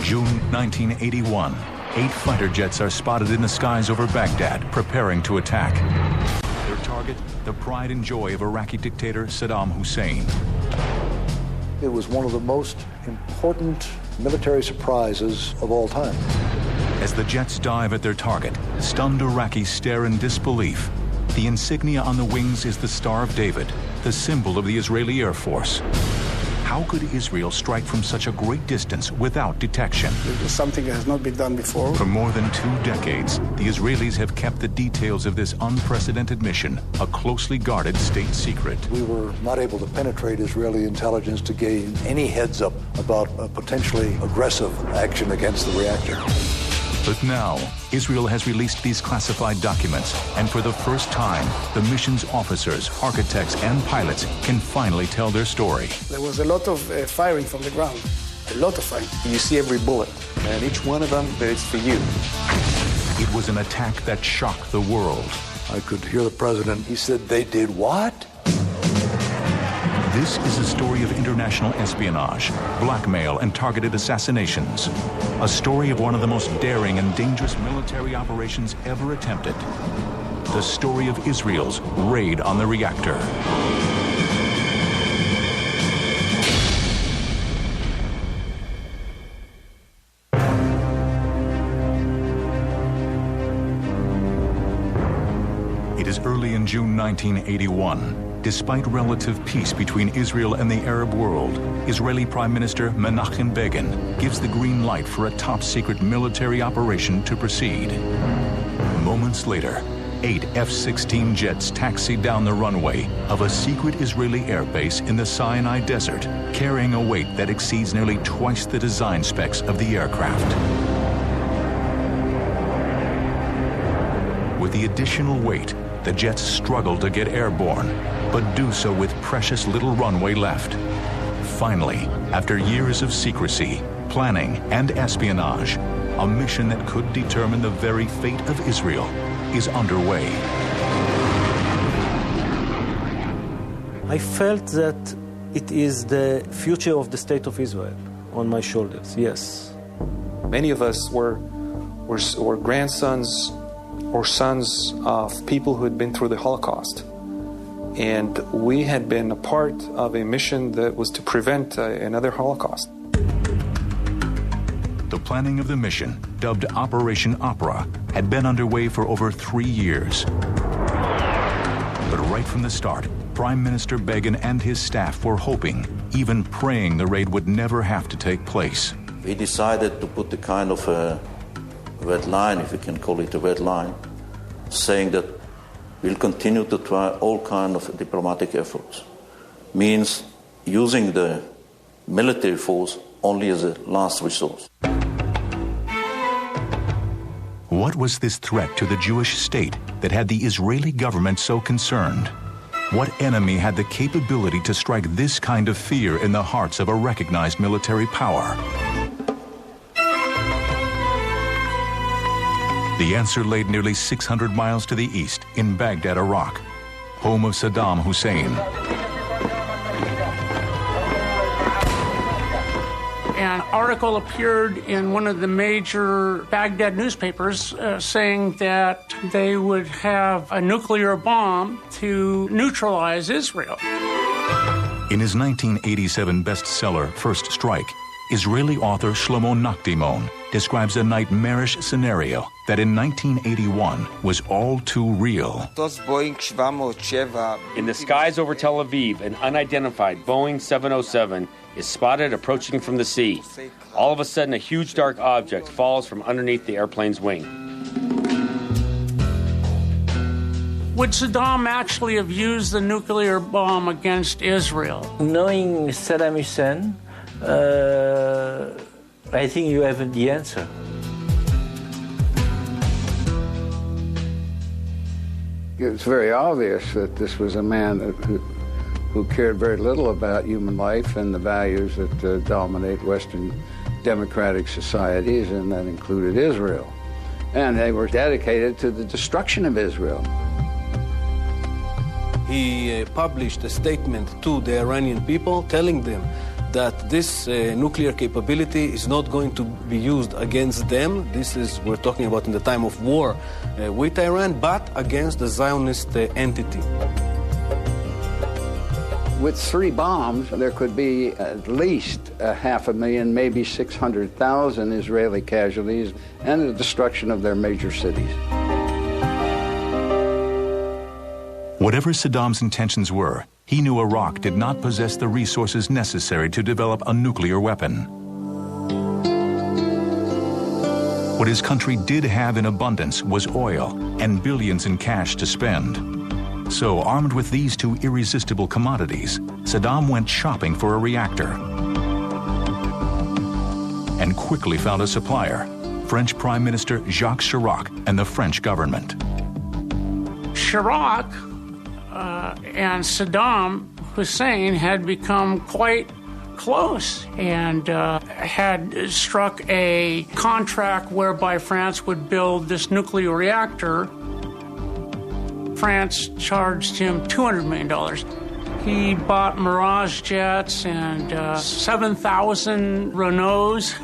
June 1981. 8 fighter jets are spotted in the skies over Baghdad, preparing to attack. Their target, the pride and joy of Iraqi dictator Saddam Hussein. It was one of the most important military surprises of all time. As the jets dive at their target, stunned Iraqis stare in disbelief. The insignia on the wings is the Star of David, the symbol of the Israeli Air Force. How could Israel strike from such a great distance without detection? It was something that has not been done before. For more than 2 decades, the Israelis have kept the details of this unprecedented mission a closely guarded state secret. We were not able to penetrate Israeli intelligence to gain any heads up about a potentially aggressive action against the reactor. But now, Israel has released these classified documents, and for the first time, the mission's officers, architects, and pilots can finally tell their story. There was a lot of firing from the ground, a lot of firing. You see every bullet, and each one of them, that it's for you. It was an attack that shocked the world. I could hear the president. He said, "They did what?" This is a story of international espionage, blackmail, and targeted assassinations. A story of one of the most daring and dangerous military operations ever attempted. The story of Israel's raid on the reactor. It is early in June 1981. Despite relative peace between Israel and the Arab world, Israeli Prime Minister Menachem Begin gives the green light for a top-secret military operation to proceed. Moments later, 8 F-16 jets taxi down the runway of a secret Israeli airbase in the Sinai Desert, carrying a weight that exceeds nearly twice the design specs of the aircraft. With the additional weight, the jets struggle to get airborne, but do so with precious little runway left. Finally, after years of secrecy, planning, and espionage, a mission that could determine the very fate of Israel is underway. I felt that it is the future of the state of Israel on my shoulders, yes. Many of us were grandsons or sons of people who had been through the Holocaust. And we had been a part of a mission that was to prevent another Holocaust. The planning of the mission, dubbed Operation Opera, had been underway for over 3 years. But right from the start, Prime Minister Begin and his staff were hoping, even praying, the raid would never have to take place. We decided to put the kind of a red line, if we can call it a red line, saying that we'll continue to try all kinds of diplomatic efforts. Means using the military force only as a last resource. What was this threat to the Jewish state that had the Israeli government so concerned? What enemy had the capability to strike this kind of fear in the hearts of a recognized military power? The answer laid nearly 600 miles to the east in Baghdad, Iraq, home of Saddam Hussein. An article appeared in one of the major Baghdad newspapers saying that they would have a nuclear bomb to neutralize Israel. In his 1987 bestseller, First Strike, Israeli author Shlomo Nachdimon describes a nightmarish scenario that in 1981 was all too real. In the skies over Tel Aviv, an unidentified Boeing 707 is spotted approaching from the sea. All of a sudden, a huge dark object falls from underneath the airplane's wing. Would Saddam actually have used the nuclear bomb against Israel? Knowing Saddam Hussein, I think you have the answer. It's very obvious that this was a man who cared very little about human life and the values that dominate Western democratic societies, and that included Israel. And they were dedicated to the destruction of Israel. He published a statement to the Iranian people telling them that this nuclear capability is not going to be used against them. We're talking about in the time of war with Iran, but against the Zionist entity. With 3 bombs, there could be at least 500,000, maybe 600,000 Israeli casualties and the destruction of their major cities. Whatever Saddam's intentions were, he knew Iraq did not possess the resources necessary to develop a nuclear weapon. What his country did have in abundance was oil and billions in cash to spend. So, armed with these 2 irresistible commodities, Saddam went shopping for a reactor and quickly found a supplier, French Prime Minister Jacques Chirac and the French government. Chirac and Saddam Hussein had become quite close and had struck a contract whereby France would build this nuclear reactor. France charged him $200 million. He bought Mirage jets and 7,000 Renaults.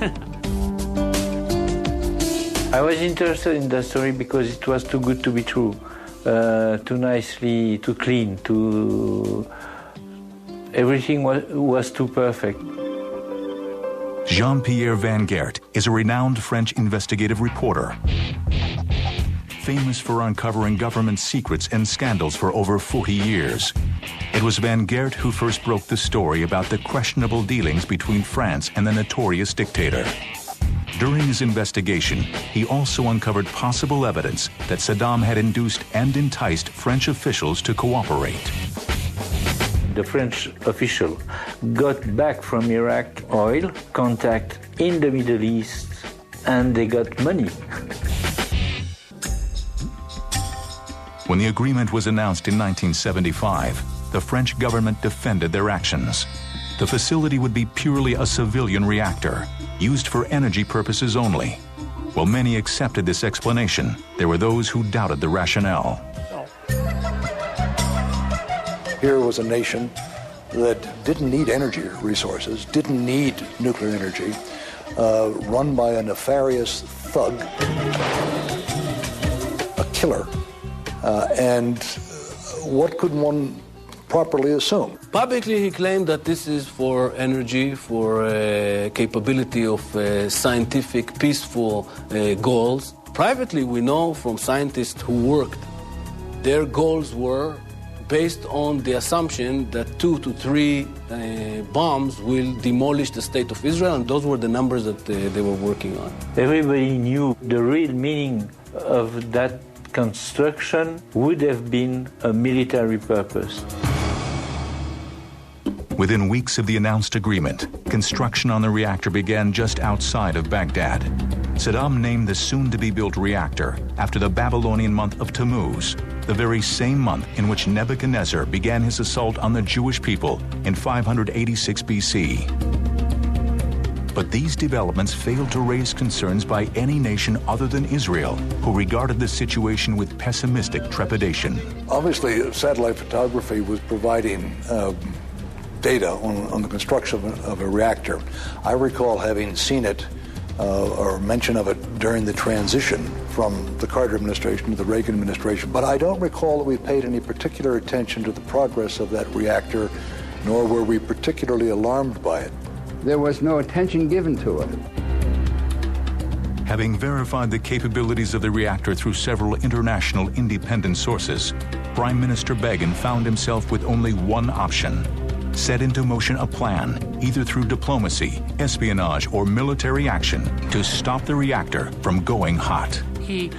I was interested in that story because it was too good to be true, too nicely, too clean, everything was too perfect. Jean-Pierre Van Geert is a renowned French investigative reporter, famous for uncovering government secrets and scandals for over 40 years. It was Van Geert who first broke the story about the questionable dealings between France and the notorious dictator. During his investigation, he also uncovered possible evidence that Saddam had induced and enticed French officials to cooperate. The French official got back from Iraq oil, contact in the Middle East, and they got money. When the agreement was announced in 1975, the French government defended their actions. The facility would be purely a civilian reactor, used for energy purposes only. While many accepted this explanation, there were those who doubted the rationale. Here was a nation that didn't need energy resources, didn't need nuclear energy, run by a nefarious thug, a killer. And what could one properly assume? Publicly, he claimed that this is for energy, for capability of scientific, peaceful goals. Privately, we know from scientists who worked, their goals were based on the assumption that 2 to 3 bombs will demolish the state of Israel, and those were the numbers that they were working on. Everybody knew the real meaning of that construction would have been a military purpose. Within weeks of the announced agreement, construction on the reactor began just outside of Baghdad. Saddam named the soon-to-be-built reactor after the Babylonian month of Tammuz, the very same month in which Nebuchadnezzar began his assault on the Jewish people in 586 BC. But these developments failed to raise concerns by any nation other than Israel, who regarded the situation with pessimistic trepidation. Obviously, satellite photography was providing data on the construction of a reactor. I recall having seen it or mention of it during the transition from the Carter administration to the Reagan administration, but I don't recall that we paid any particular attention to the progress of that reactor, nor were we particularly alarmed by it. There was no attention given to it. Having verified the capabilities of the reactor through several international independent sources, Prime Minister Begin found himself with only one option: set into motion a plan, either through diplomacy, espionage, or military action, to stop the reactor from going hot. He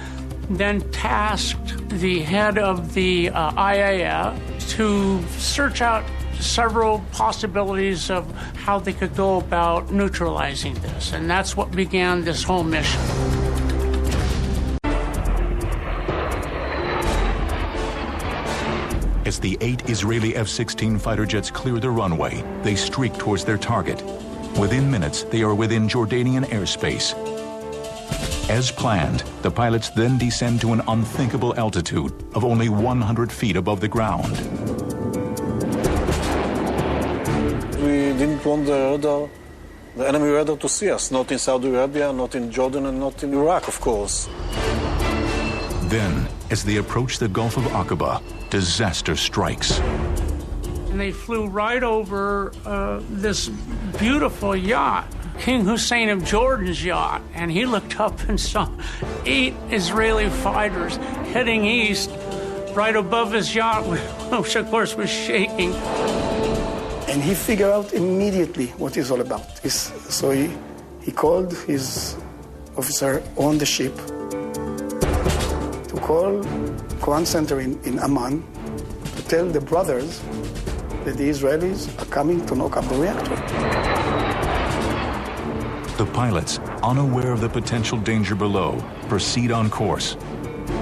then tasked the head of the IAEA to search out several possibilities of how they could go about neutralizing this, and that's what began this whole mission. As the 8 Israeli F-16 fighter jets clear the runway, they streak towards their target. Within minutes, they are within Jordanian airspace. As planned, the pilots then descend to an unthinkable altitude of only 100 feet above the ground. We didn't didn't want the enemy radar to see us, not in Saudi Arabia, not in Jordan, and not in Iraq, of course. Then, as they approach the Gulf of Aqaba, disaster strikes. And they flew right over this beautiful yacht, King Hussein of Jordan's yacht, and he looked up and saw 8 Israeli fighters heading east right above his yacht, which of course was shaking. And he figured out immediately what it's all about. So he called his officer on the ship to call command center in Amman to tell the brothers that the Israelis are coming to knock up the reactor. The pilots, unaware of the potential danger below, proceed on course.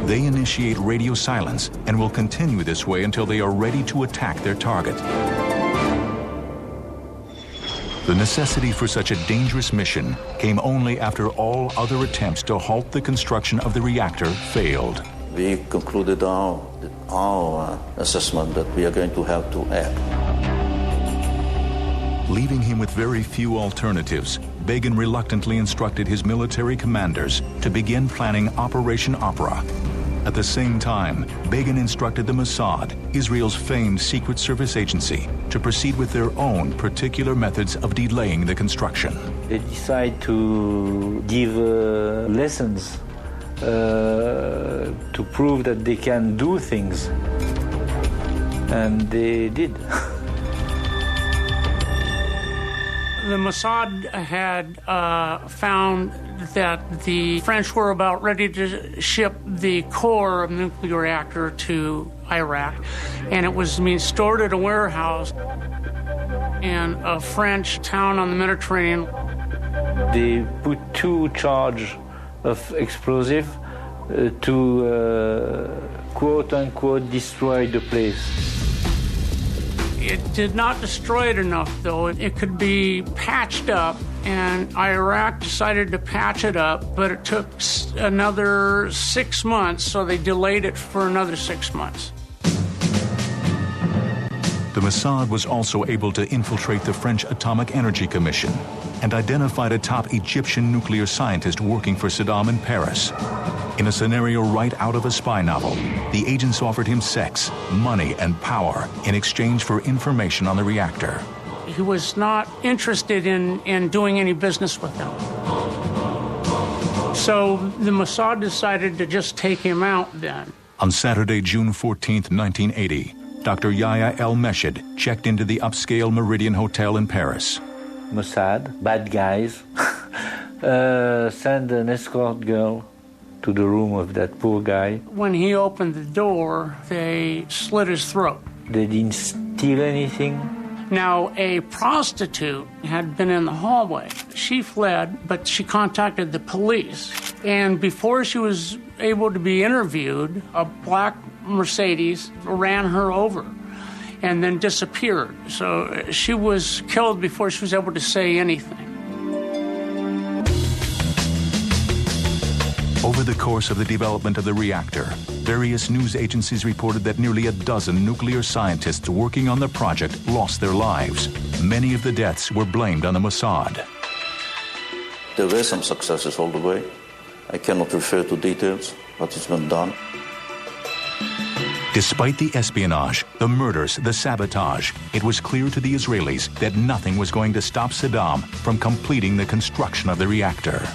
They initiate radio silence and will continue this way until they are ready to attack their target. The necessity for such a dangerous mission came only after all other attempts to halt the construction of the reactor failed. We concluded our assessment that we are going to have to act. Leaving him with very few alternatives, Begin reluctantly instructed his military commanders to begin planning Operation Opera. At the same time, Begin instructed the Mossad, Israel's famed secret service agency, to proceed with their own particular methods of delaying the construction. They decide to give lessons to prove that they can do things. And they did. The Mossad had found that the French were about ready to ship the core of the nuclear reactor to Iraq, and it was being stored at a warehouse in a French town on the Mediterranean. They put 2 charges of explosive to quote-unquote destroy the place. It did not destroy it enough, though. It could be patched up, and Iraq decided to patch it up, but it took another 6 months, so they delayed it for another 6 months. The Mossad was also able to infiltrate the French Atomic Energy Commission and identified a top Egyptian nuclear scientist working for Saddam in Paris. In a scenario right out of a spy novel, the agents offered him sex, money, and power in exchange for information on the reactor. He was not interested in doing any business with them. So the Mossad decided to just take him out then. On Saturday, June 14, 1980, Dr. Yahya El-Meshed checked into the upscale Meridian Hotel in Paris. Mossad, bad guys, send an escort girl to the room of that poor guy. When he opened the door, they slit his throat. They didn't steal anything. Now, a prostitute had been in the hallway. She fled, but she contacted the police. And before she was able to be interviewed, a black Mercedes ran her over and then disappeared. So she was killed before she was able to say anything. Over the course of the development of the reactor, various news agencies reported that nearly a dozen nuclear scientists working on the project lost their lives. Many of the deaths were blamed on the Mossad. There were some successes all the way. I cannot refer to details, but it's been done. Despite the espionage, the murders, the sabotage, it was clear to the Israelis that nothing was going to stop Saddam from completing the construction of the reactor.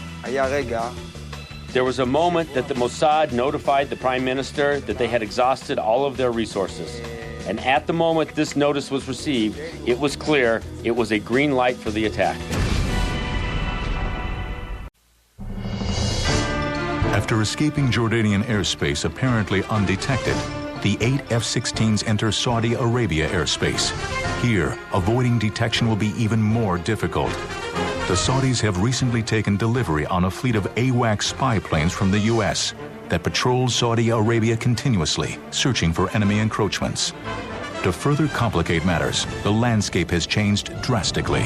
There was a moment that the Mossad notified the Prime Minister that they had exhausted all of their resources. And at the moment this notice was received, it was clear it was a green light for the attack. After escaping Jordanian airspace apparently undetected, the 8 F-16s enter Saudi Arabia airspace. Here, avoiding detection will be even more difficult. The Saudis have recently taken delivery on a fleet of AWACS spy planes from the U.S. that patrol Saudi Arabia continuously, searching for enemy encroachments. To further complicate matters, the landscape has changed drastically.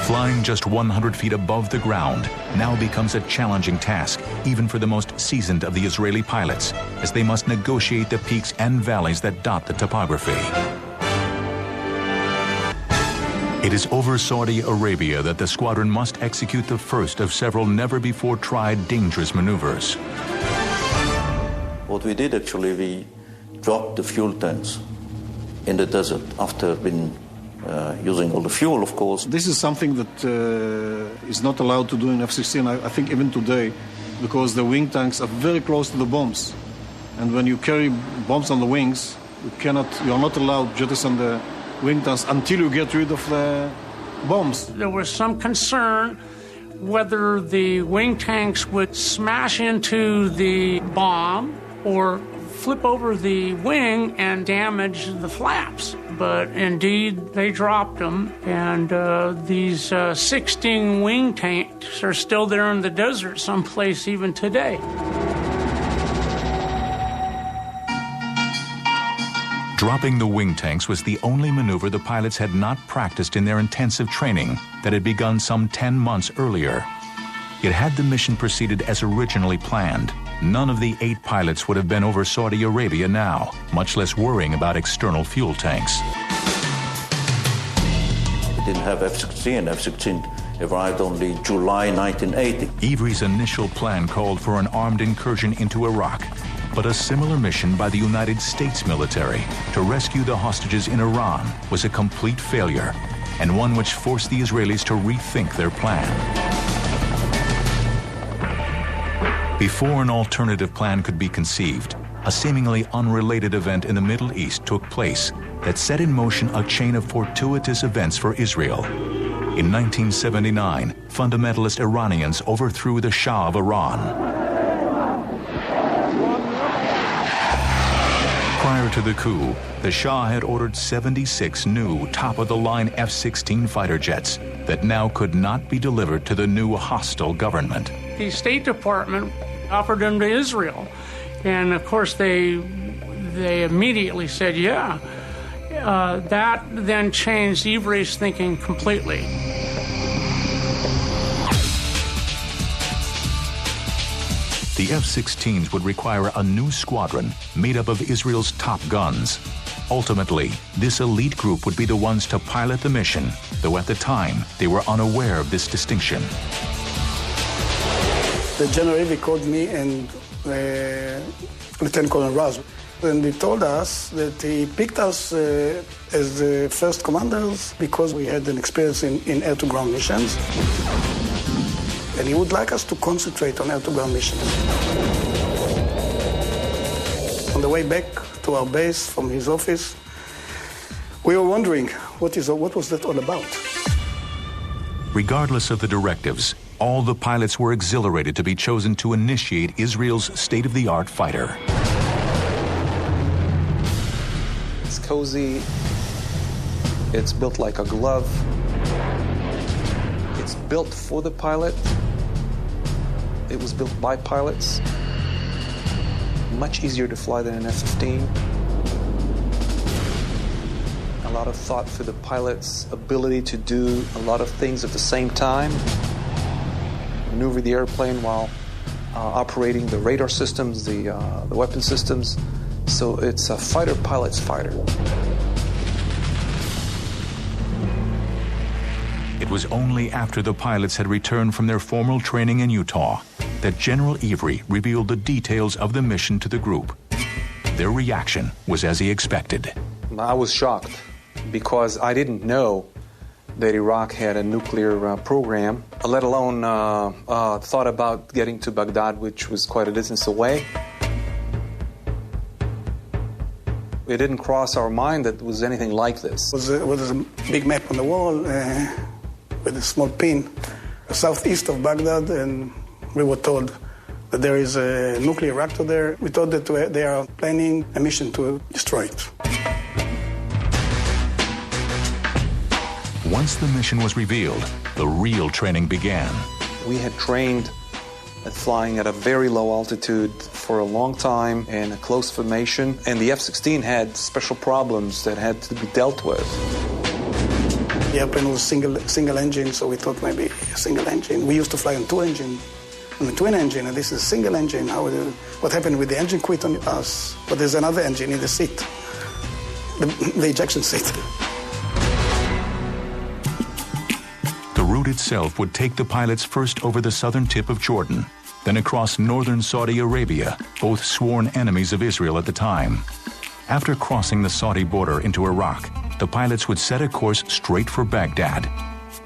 Flying just 100 feet above the ground now becomes a challenging task, even for the most seasoned of the Israeli pilots, as they must negotiate the peaks and valleys that dot the topography. It is over Saudi Arabia that the squadron must execute the first of several never-before-tried dangerous maneuvers. What we did actually, we dropped the fuel tanks in the desert after been using all the fuel, of course. This is something that is not allowed to do in F-16, I think even today, because the wing tanks are very close to the bombs. And when you carry bombs on the wings, you are not allowed to jettison the wing tanks until you get rid of the bombs. There was some concern whether the wing tanks would smash into the bomb or flip over the wing and damage the flaps. But indeed, they dropped them, and these 16 wing tanks are still there in the desert someplace even today. Dropping the wing tanks was the only maneuver the pilots had not practiced in their intensive training that had begun some 10 months earlier. Yet had the mission proceeded as originally planned, none of the 8 pilots would have been over Saudi Arabia now, much less worrying about external fuel tanks. We didn't have F-16. F-16 arrived only July 1980. Ivry's initial plan called for an armed incursion into Iraq, but a similar mission by the United States military to rescue the hostages in Iran was a complete failure, and one which forced the Israelis to rethink their plan. Before an alternative plan could be conceived, a seemingly unrelated event in the Middle East took place that set in motion a chain of fortuitous events for Israel. In 1979, fundamentalist Iranians overthrew the Shah of Iran. Prior to the coup, the Shah had ordered 76 new top-of-the-line F-16 fighter jets that now could not be delivered to the new hostile government. The State Department offered them to Israel, and of course they immediately said, yeah. That then changed Ivry's thinking completely. The F-16s would require a new squadron made up of Israel's top guns. Ultimately, this elite group would be the ones to pilot the mission, though at the time, they were unaware of this distinction. The General Ivry called me and Lieutenant Colonel Raz, and he told us that he picked us as the first commanders because we had an experience in air-to-ground missions. And he would like us to concentrate on air-to-ground missions. On the way back to our base from his office, we were wondering, what was that all about? Regardless of the directives, all the pilots were exhilarated to be chosen to initiate Israel's state-of-the-art fighter. It's cozy. It's built like a glove. It's built for the pilot. It was built by pilots. Much easier to fly than an F-15. A lot of thought for the pilot's ability to do a lot of things at the same time. Maneuver the airplane while operating the radar systems, the weapon systems. So it's a fighter pilot's fighter. It was only after the pilots had returned from their formal training in Utah that General Ivry revealed the details of the mission to the group. Their reaction was as he expected. I was shocked because I didn't know that Iraq had a nuclear program, let alone thought about getting to Baghdad, which was quite a distance away. It didn't cross our mind that it was anything like this. There was a big map on the wall with a small pin southeast of Baghdad, and we were told that there is a nuclear reactor there. We thought that they are planning a mission to destroy it. Once the mission was revealed, the real training began. We had trained at flying at a very low altitude for a long time in a close formation, and the F-16 had special problems that had to be dealt with. The airplane was single engine, so we thought maybe a single engine. We used to fly on twin engine, and this is a single engine. What happened with the engine quit on us? But there's another engine in the seat, the ejection seat. route itself would take the pilots first over the southern tip of Jordan, then across northern Saudi Arabia, both sworn enemies of Israel at the time. After crossing the Saudi border into Iraq, the pilots would set a course straight for Baghdad.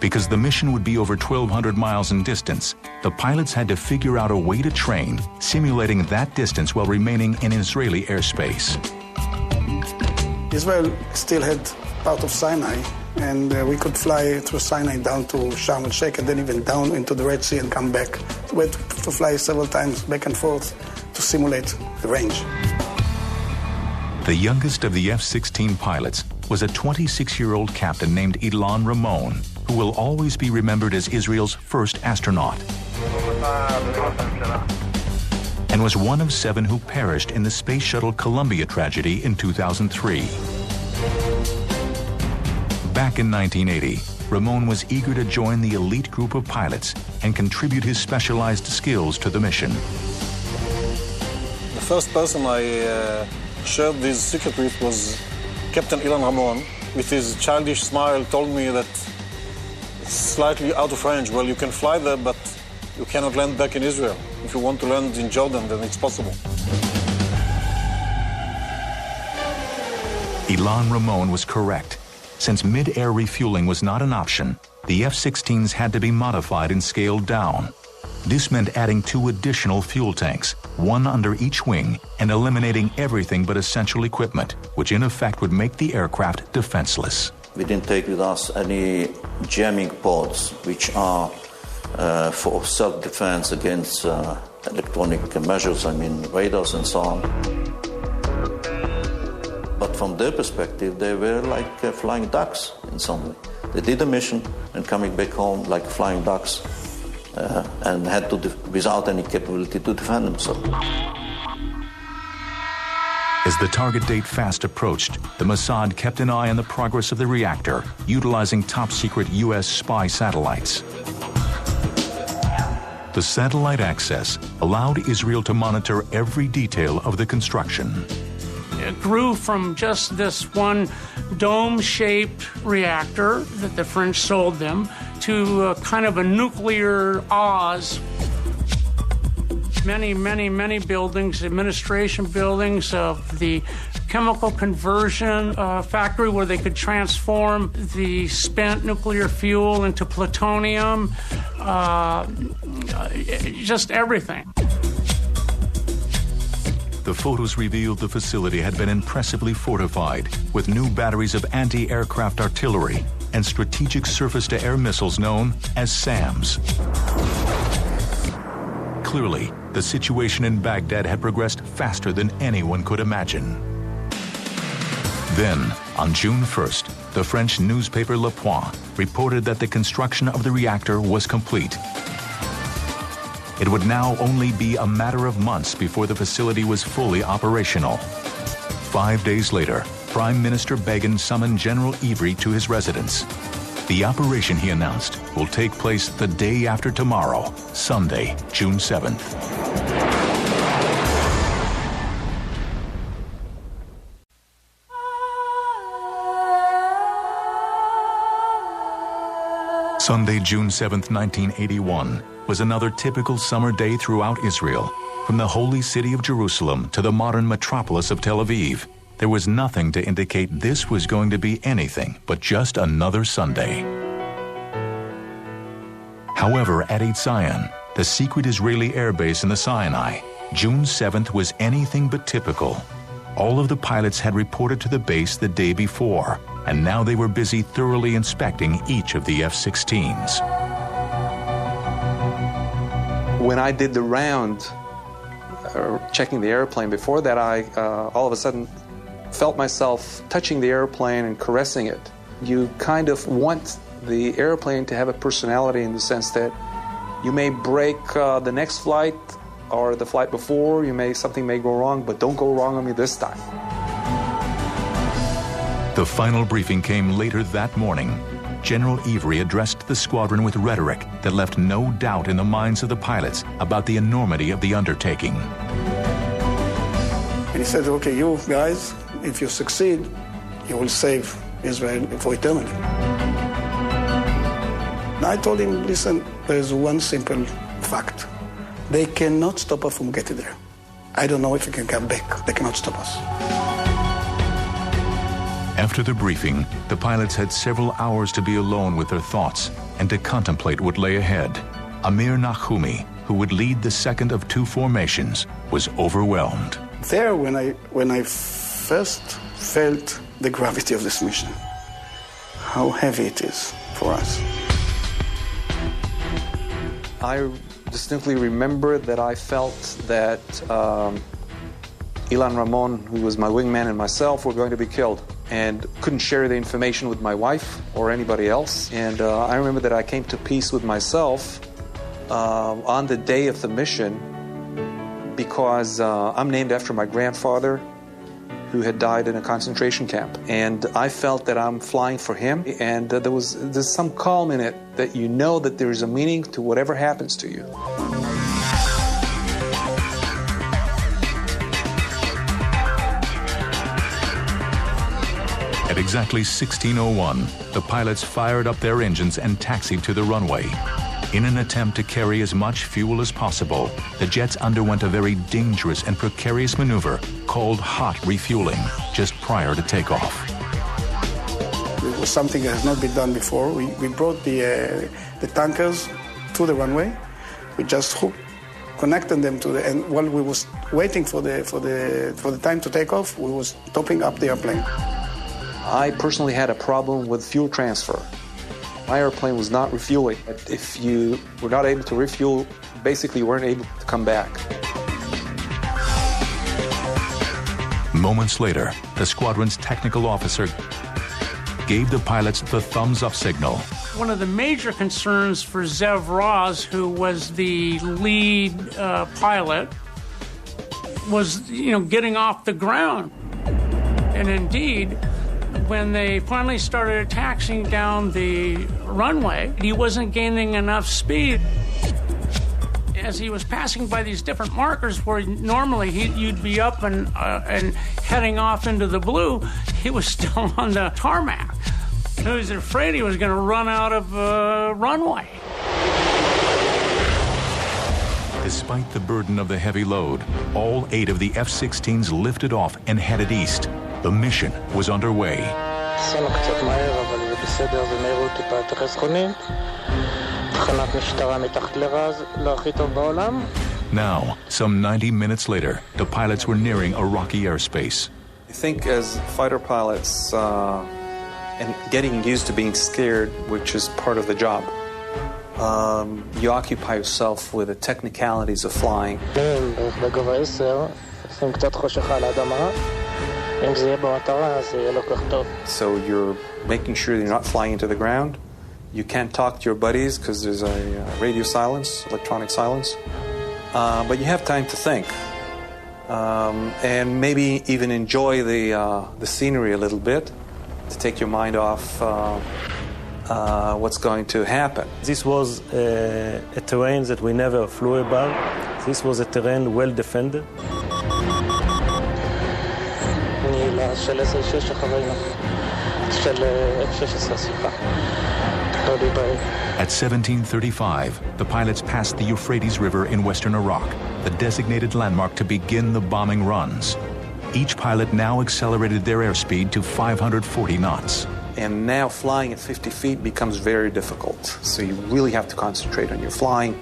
Because the mission would be over 1,200 miles in distance, the pilots had to figure out a way to train, simulating that distance while remaining in Israeli airspace. Israel still had part of Sinai, and we could fly through Sinai down to Sharm el-Sheikh and then even down into the Red Sea and come back. We had to fly several times back and forth to simulate the range. The youngest of the F-16 pilots was a 26-year-old captain named Ilan Ramon, who will always be remembered as Israel's first astronaut, and was one of 7 who perished in the Space Shuttle Columbia tragedy in 2003. Back in 1980, Ramon was eager to join the elite group of pilots and contribute his specialized skills to the mission. The first person I shared this secret with was Captain Ilan Ramon. With his childish smile, told me that it's slightly out of range. Well, you can fly there, but you cannot land back in Israel. If you want to land in Jordan, then it's possible. Ilan Ramon was correct. Since mid-air refueling was not an option, the F-16s had to be modified and scaled down. This meant adding 2 additional fuel tanks, one under each wing, and eliminating everything but essential equipment, which in effect would make the aircraft defenseless. We didn't take with us any jamming pods, which are for self-defense against electronic measures, I mean radars and so on. But from their perspective, they were like flying ducks in some way. They did a mission and coming back home like flying ducks and had to, without any capability to defend themselves. As the target date fast approached, the Mossad kept an eye on the progress of the reactor, utilizing top-secret U.S. spy satellites. The satellite access allowed Israel to monitor every detail of the construction. It grew from just this one dome-shaped reactor that the French sold them to kind of a nuclear Oz. Many, many, many buildings, administration buildings of the chemical conversion factory where they could transform the spent nuclear fuel into plutonium, just everything. The photos revealed the facility had been impressively fortified with new batteries of anti-aircraft artillery and strategic surface-to-air missiles known as SAMs. Clearly, the situation in Baghdad had progressed faster than anyone could imagine. Then, on June 1st, the French newspaper Le Point reported that the construction of the reactor was complete. It would now only be a matter of months before the facility was fully operational. 5 days later, Prime Minister Begin summoned General Ivry to his residence. The operation, he announced, will take place the day after tomorrow, Sunday, June 7th. Sunday, June 7th, 1981, was another typical summer day throughout Israel. From the holy city of Jerusalem to the modern metropolis of Tel Aviv, there was nothing to indicate this was going to be anything but just another Sunday. However, at Eitzion, the secret Israeli airbase in the Sinai, June 7th was anything but typical. All of the pilots had reported to the base the day before, and now they were busy thoroughly inspecting each of the F-16s. When I did the round, checking the airplane, before that I all of a sudden felt myself touching the airplane and caressing it. You kind of want the airplane to have a personality in the sense that you may break the next flight or the flight before, something may go wrong, but don't go wrong on me this time. The final briefing came later that morning. General Ivry addressed the squadron with rhetoric that left no doubt in the minds of the pilots about the enormity of the undertaking. And he said, okay, you guys, if you succeed, you will save Israel for eternity. I told him, listen, there's one simple fact. They cannot stop us from getting there. I don't know if we can come back. They cannot stop us. After the briefing, the pilots had several hours to be alone with their thoughts and to contemplate what lay ahead. Amir Nahumi, who would lead the second of two formations, was overwhelmed. There, when I first felt the gravity of this mission, how heavy it is for us. I distinctly remember that I felt that Ilan Ramon, who was my wingman, and myself were going to be killed, and couldn't share the information with my wife or anybody else. And I remember that I came to peace with myself on the day of the mission, because I'm named after my grandfather, who had died in a concentration camp. And I felt that I'm flying for him, and there's some calm in it, that you know that there is a meaning to whatever happens to you. At exactly 16:01, the pilots fired up their engines and taxied to the runway. In an attempt to carry as much fuel as possible, the jets underwent a very dangerous and precarious maneuver called hot refueling just prior to takeoff. It was something that has not been done before. We brought the tankers to the runway. We just connected them to and while we was waiting for the time to take off, we was topping up the airplane. I personally had a problem with fuel transfer. My airplane was not refueling. If you were not able to refuel, basically you weren't able to come back. Moments later, the squadron's technical officer gave the pilots the thumbs-up signal. One of the major concerns for Zev Raz, who was the lead pilot, was getting off the ground. And indeed, when they finally started taxiing down the runway, he wasn't gaining enough speed. As he was passing by these different markers where normally you'd be up and heading off into the blue, he was still on the tarmac. He was afraid he was going to run out of runway. Despite the burden of the heavy load, all 8 of the F-16s lifted off and headed east. The mission was underway. Now, some 90 minutes later, the pilots were nearing a rocky airspace. I think as fighter pilots, and getting used to being scared, which is part of the job, you occupy yourself with the technicalities of flying. So you're making sure you're not flying into the ground. You can't talk to your buddies because there's a radio silence, electronic silence. But you have time to think. And maybe even enjoy the scenery a little bit to take your mind off what's going to happen. This was a terrain that we never flew above. This was a terrain well defended. At 17:35, the pilots passed the Euphrates River in western Iraq, the designated landmark to begin the bombing runs. Each pilot now accelerated their airspeed to 540 knots. And now flying at 50 feet becomes very difficult. So you really have to concentrate on your flying.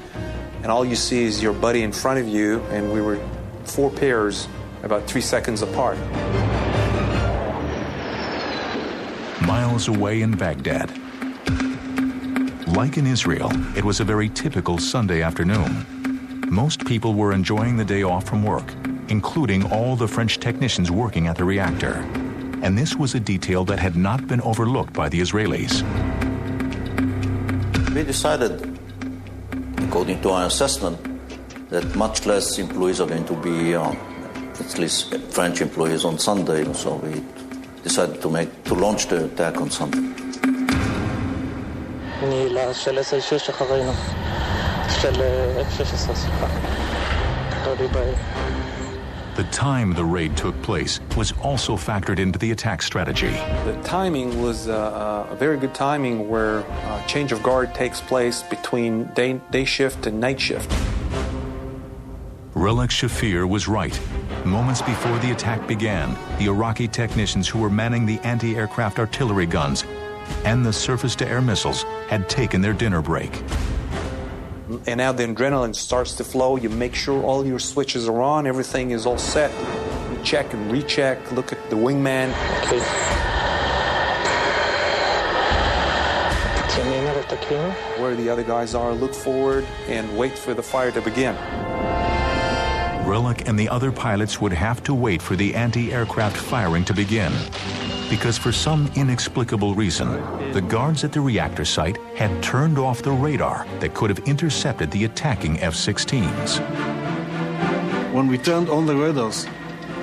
And all you see is your buddy in front of you, and we were 4 pairs about 3 seconds apart. Miles away in Baghdad. Like in Israel, it was a very typical Sunday afternoon. Most people were enjoying the day off from work, including all the French technicians working at the reactor. And this was a detail that had not been overlooked by the Israelis. We decided, according to our assessment, that much less employees are going to be, at least French employees, on Sunday. So we decided to launch the attack on Sunday. The time the raid took place was also factored into the attack strategy. The timing was a very good timing where change of guard takes place between day shift and night shift. Relek Shafir was right. Moments before the attack began, the Iraqi technicians who were manning the anti-aircraft artillery guns and the surface-to-air missiles had taken their dinner break. And now the adrenaline starts to flow. You make sure all your switches are on, everything is all set. You check and recheck, look at the wingman. Where the other guys are, look forward and wait for the fire to begin. Relek and the other pilots would have to wait for the anti-aircraft firing to begin, because for some inexplicable reason, the guards at the reactor site had turned off the radar that could have intercepted the attacking F-16s. When we turned on the radars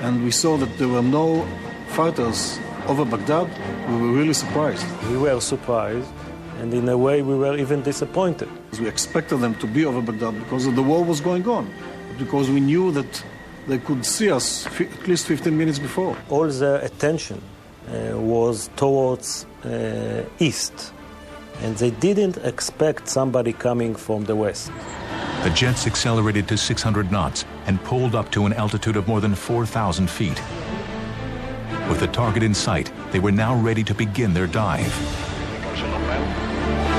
and we saw that there were no fighters over Baghdad, we were really surprised. We were surprised, and in a way we were even disappointed. We expected them to be over Baghdad because the war was going on, because we knew that they could see us at least 15 minutes before. All the attention was towards east, and they didn't expect somebody coming from the west. The jets accelerated to 600 knots and pulled up to an altitude of more than 4,000 feet. With the target in sight, they were now ready to begin their dive.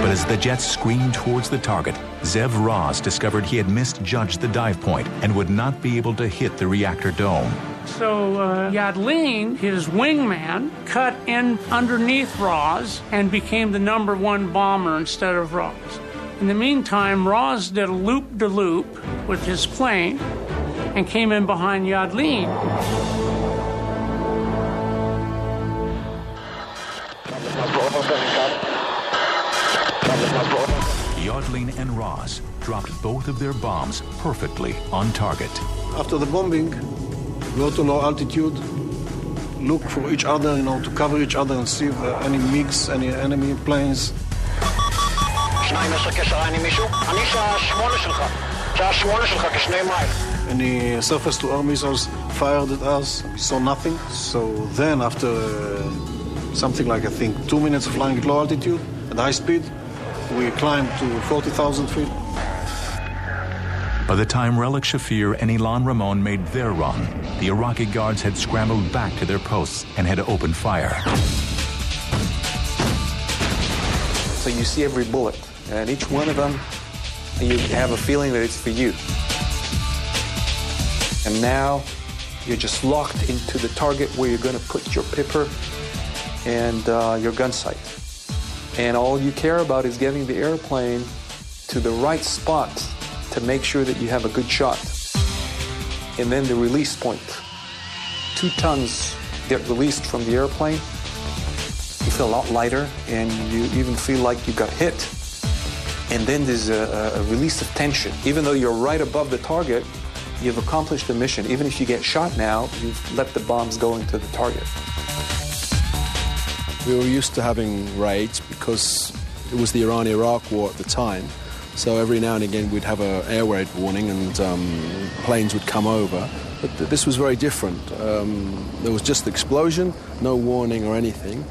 But as the jets screamed towards the target, Zev Raz discovered he had misjudged the dive point and would not be able to hit the reactor dome. So Yadlin, his wingman, cut in underneath Raz and became the #1 bomber instead of Raz. In the meantime, Raz did a loop-de-loop with his plane and came in behind Yadlin. Yadlin and Raz dropped both of their bombs perfectly on target. After the bombing, go to low altitude, look for each other, to cover each other and see if there are any MiGs, any enemy planes. Any surface-to-air missiles fired at us, we saw nothing. So then after something like, I think, 2 minutes of flying at low altitude, at high speed, we climbed to 40,000 feet. By the time Relek Shafir and Ilan Ramon made their run, the Iraqi guards had scrambled back to their posts and had opened fire. So you see every bullet, and each one of them, you have a feeling that it's for you. And now you're just locked into the target where you're going to put your pipper and your gun sight. And all you care about is getting the airplane to the right spot to make sure that you have a good shot. And then the release point. 2 tons get released from the airplane. You feel a lot lighter, and you even feel like you got hit. And then there's a release of tension. Even though you're right above the target, you've accomplished the mission. Even if you get shot now, you've let the bombs go into the target. We were used to having raids because it was the Iran-Iraq war at the time. So every now and again we'd have an air raid warning and planes would come over. But this was very different. There was just the explosion, no warning or anything.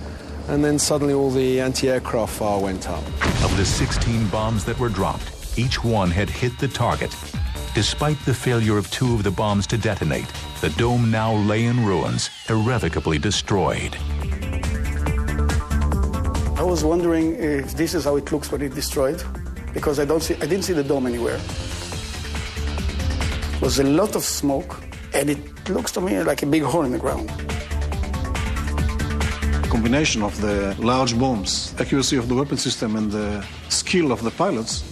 And then suddenly all the anti-aircraft fire went up. Of the 16 bombs that were dropped, each one had hit the target. Despite the failure of 2 of the bombs to detonate, the dome now lay in ruins, irrevocably destroyed. I was wondering if this is how it looks when it's destroyed, because I didn't see the dome anywhere. There was a lot of smoke, and it looks to me like a big hole in the ground. The combination of the large bombs, accuracy of the weapon system, and the skill of the pilots,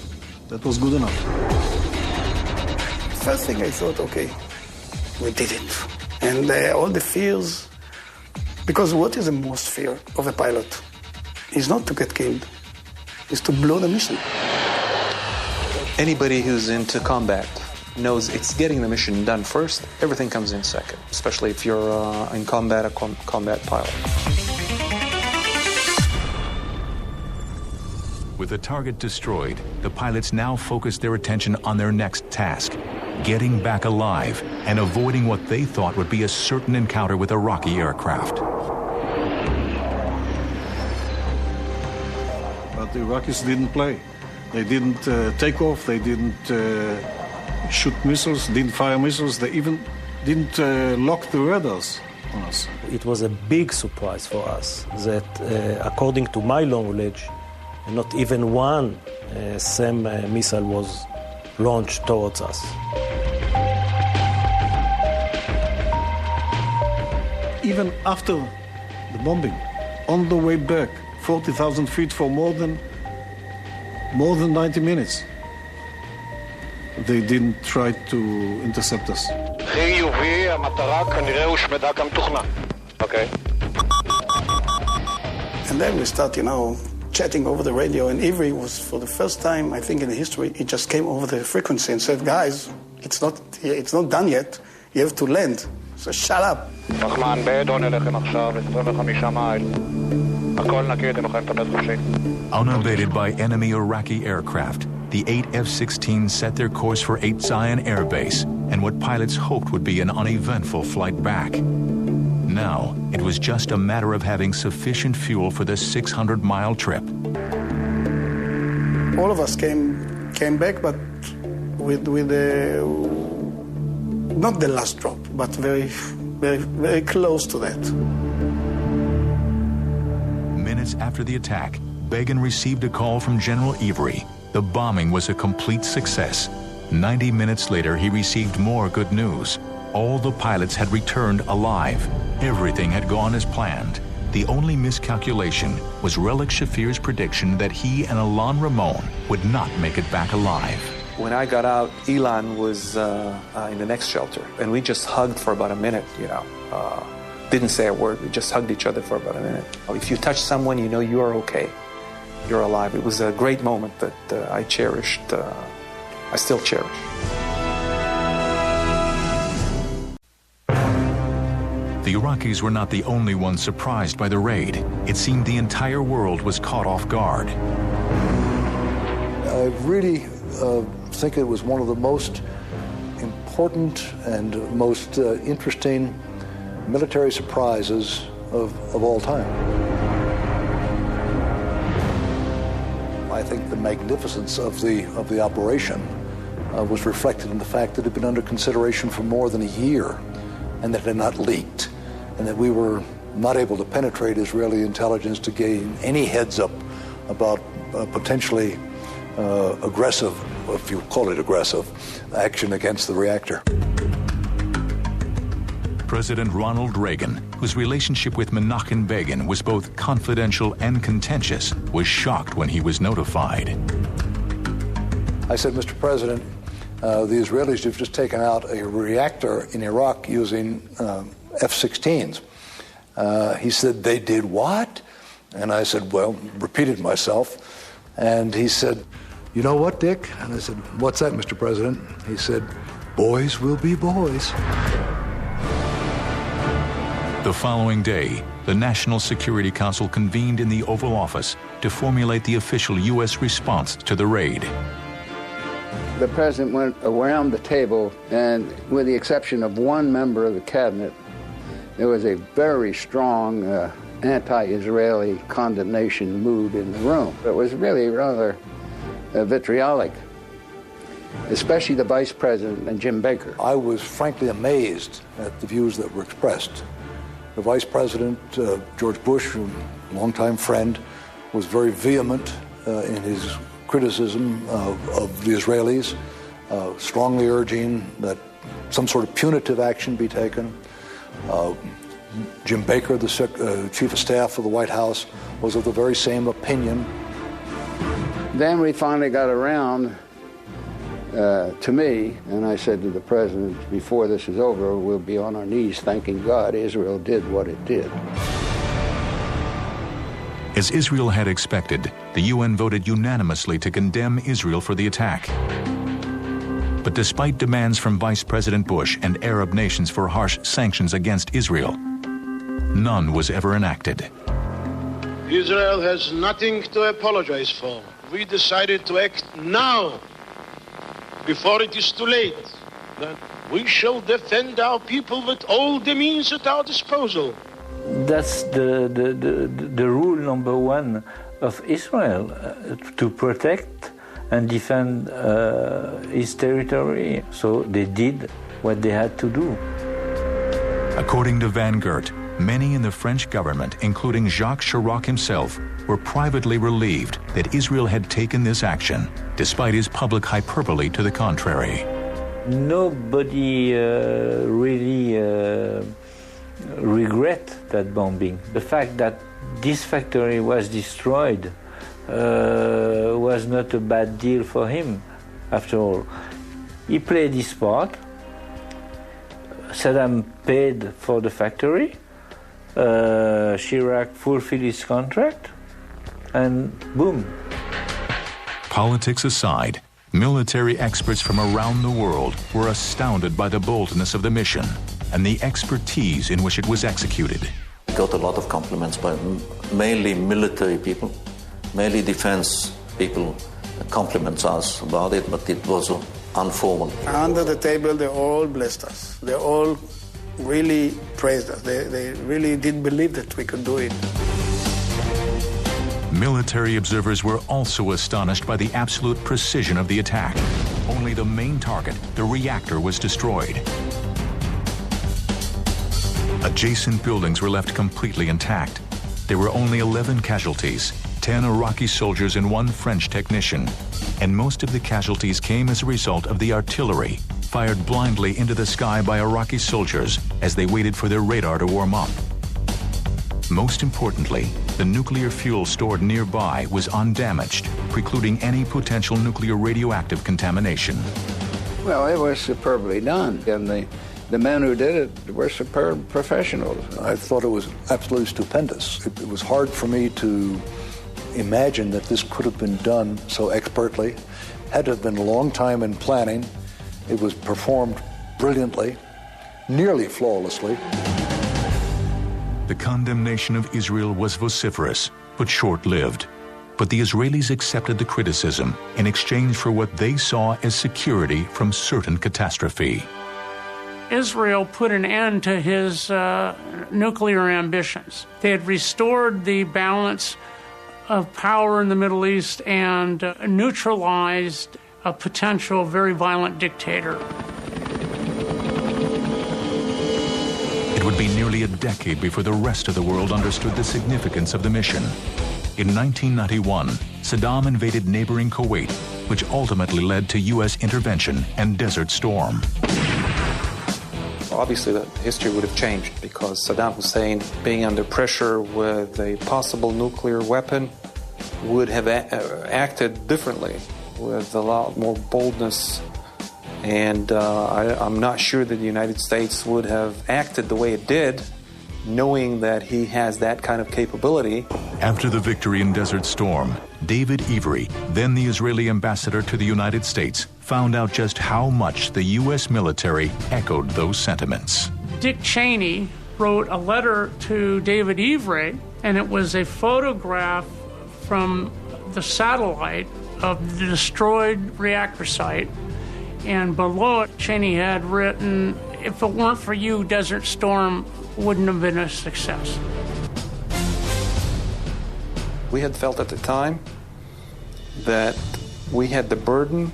that was good enough. First thing I thought, okay, we did it. And all the fears, because what is the most fear of a pilot? Is not to get killed, is to blow the mission. Anybody who's into combat knows it's getting the mission done first. Everything comes in second, especially if you're in combat, a combat pilot. With the target destroyed, the pilots now focused their attention on their next task, getting back alive, and avoiding what they thought would be a certain encounter with Iraqi aircraft. But the Iraqis didn't play. They didn't take off, they didn't shoot missiles, didn't fire missiles, they even didn't lock the radars on us. It was a big surprise for us that, according to my knowledge, not even one SAM missile was launched towards us. Even after the bombing, on the way back, 40,000 feet for more than 90 minutes, they didn't try to intercept us. Okay. And then we start, chatting over the radio, and Ivry was, for the first time, I think in history, he just came over the frequency and said, guys, it's not done yet, you have to land. So shut up. Unabated by enemy Iraqi aircraft, the 8 F-16s set their course for 8 Zion Air Base and what pilots hoped would be an uneventful flight back. Now, it was just a matter of having sufficient fuel for the 600-mile trip. All of us came back, but with not the last drop, but very, very, very close to that. Minutes after the attack, Begin received a call from General Ivry. The bombing was a complete success. 90 minutes later, he received more good news. All the pilots had returned alive. Everything had gone as planned. The only miscalculation was Relic Shafir's prediction that he and Ilan Ramon would not make it back alive. When I got out, Ilan was in the next shelter, and we just hugged for about a minute, Didn't say a word, we just hugged each other for about a minute. If you touch someone, you know you are okay. You're alive. It was a great moment that I cherished, I still cherish. The Iraqis were not the only ones surprised by the raid. It seemed the entire world was caught off guard. I really think it was one of the most important and most interesting military surprises of all time. I think the magnificence of the operation was reflected in the fact that it had been under consideration for more than a year and that it had not leaked, and that we were not able to penetrate Israeli intelligence to gain any heads up about potentially aggressive, if you call it aggressive, action against the reactor. President Ronald Reagan, whose relationship with Menachem Begin was both confidential and contentious, was shocked when he was notified. I said, Mr. President, the Israelis have just taken out a reactor in Iraq using F-16s. He said, they did what? And I said, well, repeated myself. And he said, you know what, Dick? And I said, what's that, Mr. President? He said, boys will be boys. The following day, the National Security Council convened in the Oval Office to formulate the official U.S. response to the raid. The president went around the table, and with the exception of one member of the cabinet, there was a very strong anti-Israeli condemnation mood in the room. It was really rather vitriolic, especially the vice president and Jim Baker. I was frankly amazed at the views that were expressed. The vice president, George Bush, a longtime friend, was very vehement in his criticism of the Israelis, strongly urging that some sort of punitive action be taken. Jim Baker, the chief of staff of the White House, was of the very same opinion. Then we finally got around to me, and I said to the president, before this is over, we'll be on our knees thanking God Israel did what it did. As Israel had expected, the UN voted unanimously to condemn Israel for the attack. But despite demands from Vice President Bush and Arab nations for harsh sanctions against Israel, none was ever enacted. Israel has nothing to apologize for. We decided to act now, before it is too late. that we shall defend our people with all the means at our disposal. That's the rule number one of Israel, to protect and defend his territory. So they did what they had to do. According to Van Gert, many in the French government, including Jacques Chirac himself, were privately relieved that Israel had taken this action, despite his public hyperbole to the contrary. Nobody really regret that bombing. The fact that this factory was destroyed was not a bad deal for him, after all. He played his part. Saddam paid for the factory. Chirac fulfilled his contract, and boom. Politics aside, military experts from around the world were astounded by the boldness of the mission and the expertise in which it was executed. Got a lot of compliments by mainly military people, mainly defense people compliments us about it, but it was informal. Under the table, they all blessed us. They all really praised us. They really did believe that we could do it. Military observers were also astonished by the absolute precision of the attack. Only the main target, the reactor, was destroyed. Adjacent buildings were left completely intact. There were only 11 casualties, 10 Iraqi soldiers and 1 French technician. And most of the casualties came as a result of the artillery, fired blindly into the sky by Iraqi soldiers as they waited for their radar to warm up. Most importantly, the nuclear fuel stored nearby was undamaged, precluding any potential nuclear radioactive contamination. Well, it was superbly done, and the men who did it were superb professionals. I thought it was absolutely stupendous. It was hard for me to imagine that this could have been done so expertly. Had to have been a long time in planning. It was performed brilliantly, nearly flawlessly. The condemnation of Israel was vociferous, but short-lived. But the Israelis accepted the criticism in exchange for what they saw as security from certain catastrophe. Israel put an end to his nuclear ambitions. They had restored the balance of power in the Middle East and neutralized a potential very violent dictator. It would be nearly a decade before the rest of the world understood the significance of the mission. In 1991, Saddam invaded neighboring Kuwait, which ultimately led to U.S. intervention and Desert Storm. Obviously, the history would have changed because Saddam Hussein, being under pressure with a possible nuclear weapon, would have acted differently with a lot more boldness. And I'm not sure that the United States would have acted the way it did, knowing that he has that kind of capability. After the victory in Desert Storm, David Every, then the Israeli ambassador to the United States, found out just how much the U.S. military echoed those sentiments. Dick Cheney wrote a letter to David Every, and it was a photograph from the satellite of the destroyed reactor site. And below it, Cheney had written, "If it weren't for you, Desert Storm wouldn't have been a success." We had felt at the time that we had the burden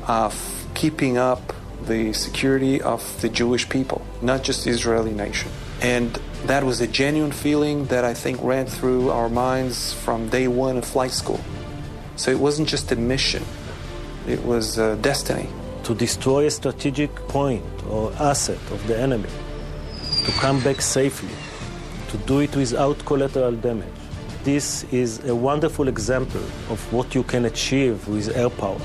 of keeping up the security of the Jewish people, not just the Israeli nation. And that was a genuine feeling that I think ran through our minds from day one of flight school. So it wasn't just a mission. It was destiny. To destroy a strategic point or asset of the enemy, to come back safely, to do it without collateral damage. This is a wonderful example of what you can achieve with air power.